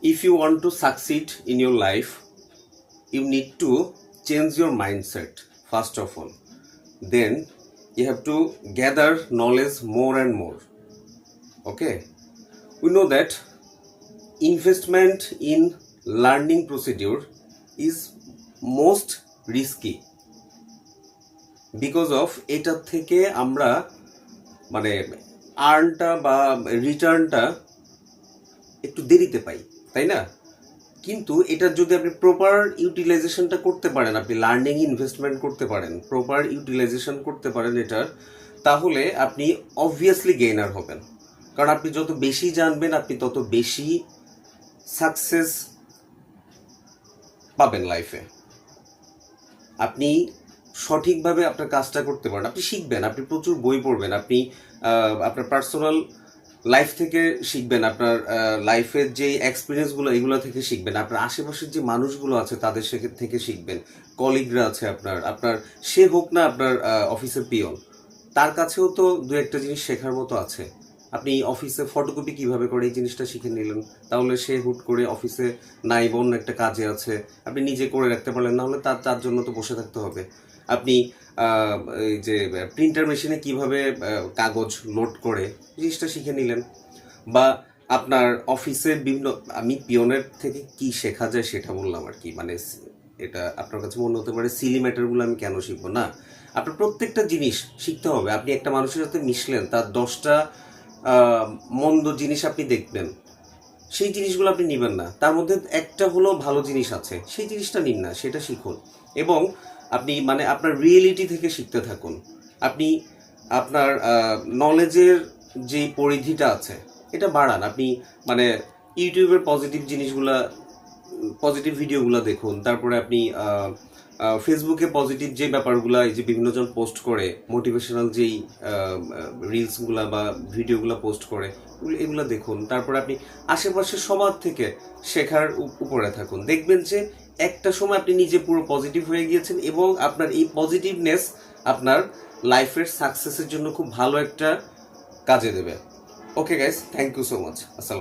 If you want to succeed in your life, you need to change your mindset first of all. Then you have to gather knowledge more and more. Okay, we know that investment in learning procedure is most risky because of এটা থেকে আমরা মানে আর্নটা বা রিটার্নটা একটু দেরিতে পাই, তাই না? কিন্তু এটার যদি আপনি প্রপার ইউটিলাইজেশনটা করতে পারেন, আপনি লার্নিং ইনভেস্টমেন্ট করতে পারেন, প্রপার ইউটিলাইজেশন করতে পারেন এটার, তাহলে আপনি অবভিয়াসলি গেইনার হবেন। কারণ আপনি যত বেশি জানবেন আপনি তত বেশি সাকসেস পাবেন লাইফে। আপনি সঠিকভাবে আপনার কাজটা করতে পারেন, আপনি শিখবেন, আপনি প্রচুর বই পড়বেন, আপনি আপনার পার্সোনাল লাইফ থেকে শিখবেন, আপনার লাইফের যে এক্সপিরিয়েন্সগুলো এগুলো থেকে শিখবেন, আপনার আশেপাশের যে মানুষগুলো আছে তাদের থেকে শিখবেন, কলিগরা আছে আপনার আপনার সে হোক না আপনার অফিসের পিয়ন, তার কাছেও তো দু একটা জিনিস শেখার মতো আছে। আপনি অফিসে ফটোকপি কিভাবে করে এই জিনিসটা শিখে নিলেন, তাহলে সে হুট করে অফিসে নাই বা অন্য একটা কাজে আছে, আপনি নিজে করে রাখতে পারলেন, না হলে তার জন্য তো বসে থাকতে হবে। আপনি এই যে প্রিন্টার মেশিনে কিভাবে কাগজ লোড করে জিনিসটা শিখে নিলেন, বা আপনার অফিসের বিভিন্ন, আমি পিয়নের থেকে কি শেখা যায় সেটা বললাম আর কি। মানে এটা আপনার কাছে মনে হতে পারে সিলি ম্যাটারগুলো আমি কেন শিখবো, না, আপনার প্রত্যেকটা জিনিস শিখতে হবে। আপনি একটা মানুষের সাথে মিশলেন, তার 10টা মন্দ জিনিস আপনি দেখবেন, সেই জিনিসগুলো আপনি নেবেন না, তার মধ্যে একটা হলো ভালো জিনিস আছে, সেই জিনিসটা নিন না, সেটা শিখুন। এবং আপনি মানে আপনার রিয়েলিটি থেকে শিখতে থাকুন। আপনি আপনার নলেজের যে পরিধিটা আছে এটা বাড়ান। আপনি মানে ইউটিউবের পজিটিভ জিনিসগুলা, পজিটিভ ভিডিওগুলো দেখুন, তারপরে আপনি ফেসবুকে পজিটিভ যে ব্যাপারগুলো, এই যে বিভিন্নজন পোস্ট করে মোটিভেশনাল যেই রিলসগুলা বা ভিডিওগুলো পোস্ট করে এগুলো দেখুন। তারপরে আপনি আশেপাশে সবার থেকে শেখার উপরে থাকুন, দেখবেন যে একটা সময় আপনি নিজে পুরো পজিটিভ হয়ে গিয়েছেন এবং আপনার এই পজিটিভনেস আপনার লাইফের সাকসেসের জন্য খুব ভালো একটা কাজে দেবে। Okay guys, thank you so much. আসসালাম।